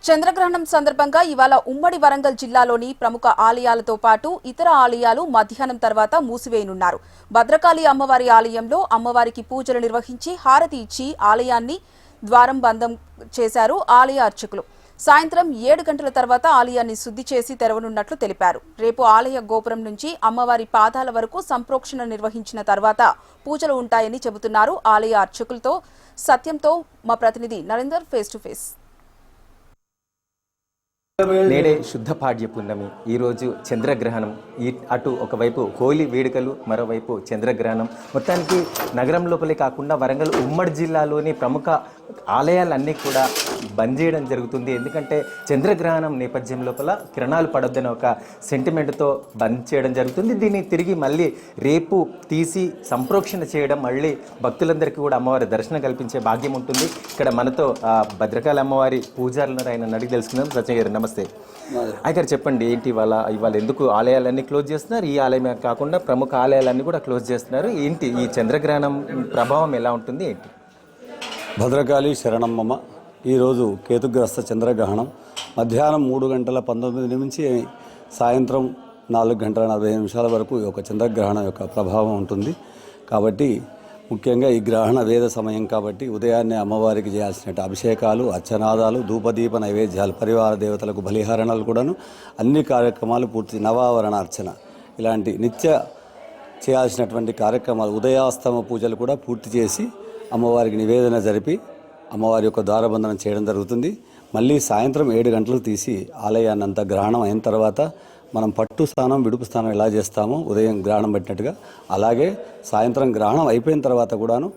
చంద్రగ్రహణం సందర్భంగా ఇవాళ ఉమ్మడి వరంగల్ జిల్లాలోని ప్రముఖ ఆలయాలతో పాటు ఇతర ఆలయాలు మధ్యాహ్నం తర్వాత మూసివేయనున్నారు. భద్రకాళి అమ్మవారి ఆలయంలో అమ్మవారికి పూజలు నిర్వహించి హారతి ఇచ్చి ఆలయాన్ని ద్వారం బంధం చేశారు ఆలయ అర్చకులు. సాయంత్రం 7 గంటల తర్వాత ఆలయాన్ని శుద్ధి చేసి తెరవనున్నట్లు తెలిపారు. రేపు ఆలయ గోపురం నుంచి అమ్మవారి పాదాల వరకు సంప్రోక్షణ నిర్వహించిన తర్వాత పూజలు ఉంటాయని చెబుతున్నారు ఆలయ అర్చకులతో. సత్యంతో మా ప్రతినిధి నరేందర్ ఫేస్ టు ఫేస్. నేడే శుద్ధ పాడ్య పున్నమి. ఈరోజు చంద్రగ్రహణం. అటు ఒకవైపు హోలీ వేడుకలు, మరోవైపు చంద్రగ్రహణం. మొత్తానికి నగరం లోపలే కాకుండా వరంగల్ ఉమ్మడి జిల్లాలోని ప్రముఖ ఆలయాలన్నీ కూడా బంద్ చేయడం జరుగుతుంది. ఎందుకంటే చంద్రగ్రహణం నేపథ్యం లోపల కిరణాలు పడొద్దనే ఒక సెంటిమెంట్తో బంద్ చేయడం జరుగుతుంది. దీన్ని తిరిగి మళ్ళీ రేపు తీసి సంప్రోక్షణ చేయడం, మళ్ళీ భక్తులందరికీ కూడా అమ్మవారి దర్శనం కల్పించే భాగ్యం ఉంటుంది. ఇక్కడ మనతో భద్రకాళి అమ్మవారి పూజారులను ఆయన అడిగి తెలుసుకుందాం. సత్య గారు నమస్తే. అయితే చెప్పండి, ఏంటి ఇవాళ ఎందుకు ఆలయాలన్నీ క్లోజ్ చేస్తున్నారు? ఈ ఆలయమే కాకుండా ప్రముఖ ఆలయాలన్నీ కూడా క్లోజ్ చేస్తున్నారు. ఏంటి ఈ చంద్రగ్రహణం ప్రభావం ఎలా ఉంటుంది? ఏంటి? భద్రకాళి శరణమ్మమ్మ. ఈరోజు కేతుగ్రస్త చంద్రగ్రహణం మధ్యాహ్నం 3 గంటల 19 నుంచి సాయంత్రం 4 గంటల 45 నిమిషాల వరకు ఈ యొక్క చంద్రగ్రహణం యొక్క ప్రభావం ఉంటుంది. కాబట్టి ముఖ్యంగా ఈ గ్రహణ వేద సమయం కాబట్టి ఉదయాన్నే అమ్మవారికి చేయాల్సిన అభిషేకాలు, అర్చనాదాలు, ధూపదీప నైవేద్యాలు, పరివార దేవతలకు బలిహరణలు కూడాను అన్ని కార్యక్రమాలు పూర్తి, నవావరణ అర్చన ఇలాంటి నిత్య చేయాల్సినటువంటి కార్యక్రమాలు, ఉదయాస్తమ పూజలు కూడా పూర్తి చేసి అమ్మవారికి నివేదన జరిపి అమ్మవారి యొక్క ద్వారబంధనం చేయడం జరుగుతుంది. మళ్ళీ సాయంత్రం 7 గంటలకు తీసి ఆలయాన్ని అంతా గ్రహణం అయిన తర్వాత మనం పట్టు స్నానం, విడుపు స్నానం ఎలా చేస్తామో ఉదయం గ్రహణం పెట్టినట్టుగా, అలాగే సాయంత్రం గ్రహణం అయిపోయిన తర్వాత కూడాను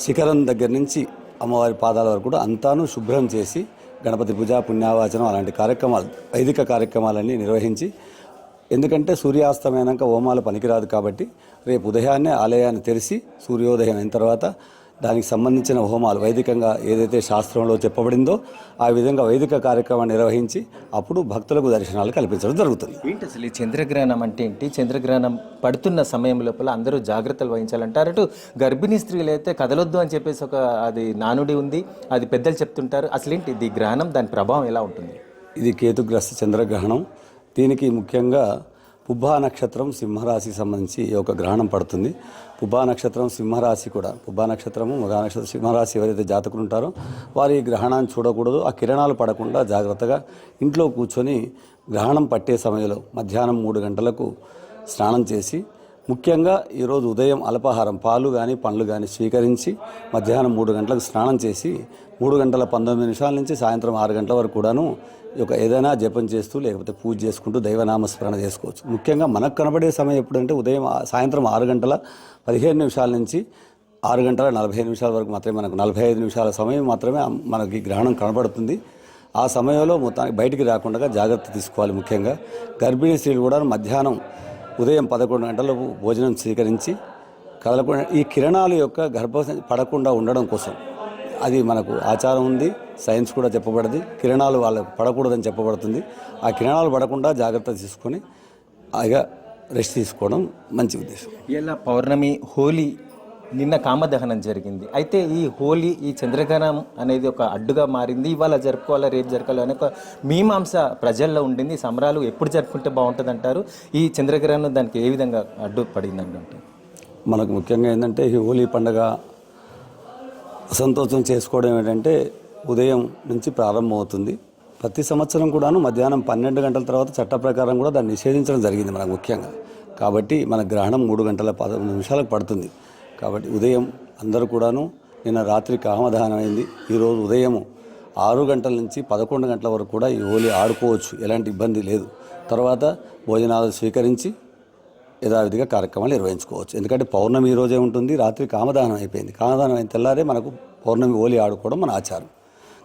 శిఖరం దగ్గర నుంచి అమ్మవారి పాదాల వరకు కూడా అంతాను శుభ్రం చేసి గణపతి పూజ, పుణ్యావాచనం అలాంటి కార్యక్రమాలు, వైదిక కార్యక్రమాలన్నీ నిర్వహించి, ఎందుకంటే సూర్యాస్తమయాక హోమాలు పనికిరాదు కాబట్టి రేపు ఉదయాన్నే ఆలయాన్ని తెరిచి సూర్యోదయం అయిన తర్వాత దానికి సంబంధించిన హోమాలు వైదికంగా ఏదైతే శాస్త్రంలో చెప్పబడిందో ఆ విధంగా వైదిక కార్యక్రమాన్ని నిర్వహించి అప్పుడు భక్తులకు దర్శనాలు కల్పించడం జరుగుతుంది. ఏంటి అసలు ఈ చంద్రగ్రహణం అంటే ఏంటి? చంద్రగ్రహణం పడుతున్న సమయం లోపల అందరూ జాగ్రత్తలు వహించాలంటారు. అటు గర్భిణీ స్త్రీలు అయితే కదలొద్దు అని చెప్పేసి అది నానుడి ఉంది, అది పెద్దలు చెప్తుంటారు. అసలు ఏంటి ఇది గ్రహణం, దాని ప్రభావం ఎలా ఉంటుంది? ఇది కేతుగ్రస్త చంద్రగ్రహణం. దీనికి ముఖ్యంగా పుబ్బా నక్షత్రం సింహరాశికి సంబంధించి ఒక గ్రహణం పడుతుంది. పుబ్బా నక్షత్రం సింహరాశి కూడా, పుబ్బా నక్షత్రము మగా నక్షత్రం సింహరాశి ఎవరైతే జాతకులు ఉంటారో వారు ఈ గ్రహణాన్ని చూడకూడదు. ఆ కిరణాలు పడకుండా జాగ్రత్తగా ఇంట్లో కూర్చొని గ్రహణం పట్టే సమయంలో మధ్యాహ్నం 3 గంటలకు స్నానం చేసి, ముఖ్యంగా ఈరోజు ఉదయం అల్పాహారం పాలు కానీ పండ్లు కానీ స్వీకరించి మధ్యాహ్నం 3 గంటలకు స్నానం చేసి 3 గంటల 19 నిమిషాల నుంచి సాయంత్రం 6 గంటల వరకు కూడాను ఏదైనా జపం చేస్తూ లేకపోతే పూజ చేసుకుంటూ దైవనామస్మరణ చేసుకోవచ్చు. ముఖ్యంగా మనకు కనబడే సమయం ఎప్పుడంటే సాయంత్రం 6 గంటల 15 నిమిషాల నుంచి 6 గంటల 45 నిమిషాల వరకు మాత్రమే, మనకు 45 నిమిషాల సమయం మాత్రమే మనకి గ్రహణం కనబడుతుంది. ఆ సమయంలో మొత్తానికి బయటికి రాకుండా జాగ్రత్త తీసుకోవాలి. ముఖ్యంగా గర్భిణీ స్త్రీలు కూడా మధ్యాహ్నం ఉదయం 11 గంటలకు భోజనం స్వీకరించి కదలకుండా ఈ కిరణాల యొక్క గర్భం పడకుండా ఉండడం కోసం అది మనకు ఆచారం ఉంది, సైన్స్ కూడా చెప్పబడింది. కిరణాలు వాళ్ళకు పడకూడదని చెప్పబడుతుంది. ఆ కిరణాలు పడకుండా జాగ్రత్త తీసుకొని హాయిగా రెస్ట్ తీసుకోవడం మంచి ఉద్దేశం. ఇలా పౌర్ణమి, హోలీ, నిన్న కామదహనం జరిగింది. అయితే ఈ హోలీ, ఈ చంద్రగ్రహణం అనేది ఒక అడ్డుగా మారింది. ఇవాళ జరుపుకోవాలా, రేపు జరపాలి అనే ఒక మీమాంస ప్రజల్లో ఉండింది. సంబరాలు ఎప్పుడు జరుపుకుంటే బాగుంటుంది అంటారు? ఈ చంద్రగ్రహణం దానికి ఏ విధంగా అడ్డుపడింది అంటే? మనకు ముఖ్యంగా ఏంటంటే ఈ హోలీ పండుగ సంతోషం చేసుకోవడం ఏంటంటే ఉదయం నుంచి ప్రారంభమవుతుంది. ప్రతి సంవత్సరం కూడాను మధ్యాహ్నం 12 గంటల తర్వాత చట్ట ప్రకారం కూడా దాన్ని నిషేధించడం జరిగింది మనకు ముఖ్యంగా. కాబట్టి మన గ్రహణం 3 గంటల 15 నిమిషాలకు పడుతుంది. కాబట్టి ఉదయం అందరూ కూడాను, నిన్న రాత్రి కామదహనం అయింది, ఈరోజు ఉదయం 6 గంటల నుంచి 11 గంటల వరకు కూడా ఈ హోలీ ఆడుకోవచ్చు, ఎలాంటి ఇబ్బంది లేదు. తర్వాత భోజనాలు స్వీకరించి యథావిధిగా కార్యక్రమాలు నిర్వహించుకోవచ్చు. ఎందుకంటే పౌర్ణమి ఈరోజే ఉంటుంది, రాత్రి కామదహనం అయిపోయింది. కామదహనం అయిన తెల్లారే మనకు పౌర్ణమి హోలీ ఆడుకోవడం మన ఆచారం.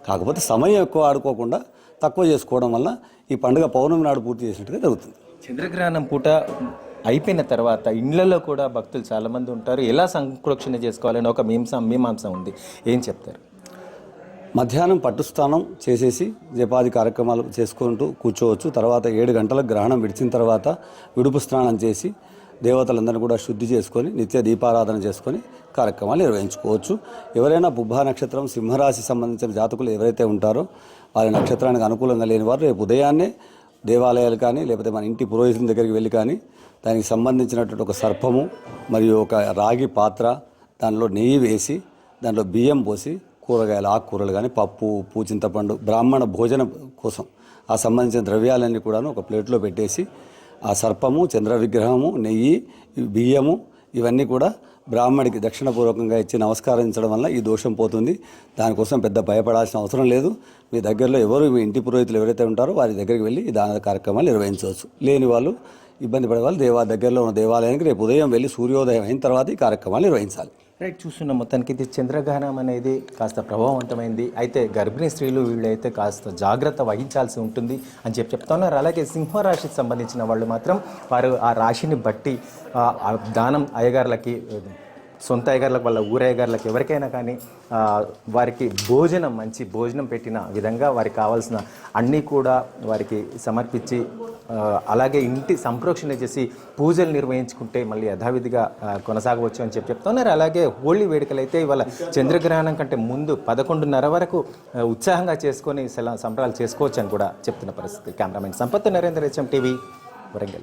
కాకపోతే సమయం ఎక్కువ ఆడుకోకుండా తక్కువ చేసుకోవడం వల్ల ఈ పండుగ పౌర్ణమి నాడు పూర్తి చేసినట్టుగా జరుగుతుంది. చంద్రగ్రహణం పూట అయిపోయిన తర్వాత ఇండ్లలో కూడా భక్తులు చాలామంది ఉంటారు. ఎలా సంప్రోక్షణ చేసుకోవాలని ఒక మీమాంస ఉంది, ఏం చెప్తారు? మధ్యాహ్నం పట్టు స్నానం చేసేసి జపాది కార్యక్రమాలు చేసుకుంటూ కూర్చోవచ్చు. తర్వాత 7 గంటలకు గ్రహణం విడిచిన తర్వాత విడుపు స్నానం చేసి దేవతలందరినీ కూడా శుద్ధి చేసుకొని నిత్య దీపారాధన చేసుకొని కార్యక్రమాలు నిర్వహించుకోవచ్చు. ఎవరైనా పుబ్బా నక్షత్రం సింహరాశి సంబంధించిన జాతకులు ఎవరైతే ఉంటారో వారి నక్షత్రానికి అనుకూలంగా లేని వారు రేపు ఉదయాన్నే దేవాలయాలు కానీ లేకపోతే మన ఇంటి పురోహితుల దగ్గరికి వెళ్ళి కానీ దానికి సంబంధించినటువంటి ఒక సర్పము మరియు ఒక రాగి పాత్ర, దానిలో నెయ్యి వేసి దాంట్లో బియ్యం పోసి కూరగాయలు, ఆకుకూరలు కానీ పప్పు, ఉప్పు, చింతపండు, బ్రాహ్మణ భోజనం కోసం ఆ సంబంధించిన ద్రవ్యాలన్నీ కూడాను ఒక ప్లేట్లో పెట్టేసి ఆ సర్పము, చంద్ర విగ్రహము, నెయ్యి, బియ్యము ఇవన్నీ కూడా బ్రాహ్మడికి దక్షిణపూర్వకంగా ఇచ్చి నమస్కరించడం వల్ల ఈ దోషం పోతుంది. దానికోసం పెద్ద భయపడాల్సిన అవసరం లేదు. మీ దగ్గరలో ఎవరు మీ ఇంటి పురోహితులు ఎవరైతే ఉంటారో వారి దగ్గరికి వెళ్ళి ఈ దాన కార్యక్రమాలు నిర్వహించవచ్చు. లేని వాళ్ళు, ఇబ్బంది పడే వాళ్ళు దగ్గరలో ఉన్న దేవాలయానికి రేపు ఉదయం వెళ్ళి సూర్యోదయం అయిన తర్వాత ఈ కార్యక్రమాలు నిర్వహించాలి. రైట్, చూస్తున్నాం మొత్తానికి ఇది చంద్రగ్రహణం అనేది కాస్త ప్రభావవంతమైంది. అయితే గర్భిణీ స్త్రీలు వీళ్ళైతే కాస్త జాగ్రత్త వహించాల్సి ఉంటుంది అని చెప్తా ఉన్నారు. అలాగే సింహరాశికి సంబంధించిన వాళ్ళు మాత్రం వారు ఆ రాశిని బట్టి దానం అయ్యగారులకి, సొంత అయ్యగారులకు, వాళ్ళ ఊరయ్యగారులకు ఎవరికైనా కానీ వారికి భోజనం, మంచి భోజనం పెట్టిన విధంగా వారికి కావాల్సిన అన్నీ కూడా వారికి సమర్పించి అలాగే ఇంటి సంప్రోక్షణ చేసి పూజలు నిర్వహించుకుంటే మళ్ళీ యథావిధిగా కొనసాగవచ్చు అని చెప్తున్నారు. అలాగే హోళీ వేడుకలు అయితే ఇవాళ చంద్రగ్రహణం కంటే ముందు 11:30 వరకు ఉత్సాహంగా చేసుకొని సంబరాలు చేసుకోవచ్చు అని కూడా చెప్తున్న పరిస్థితి. Cameraman Sampath, Narendra, HM TV, Warangal.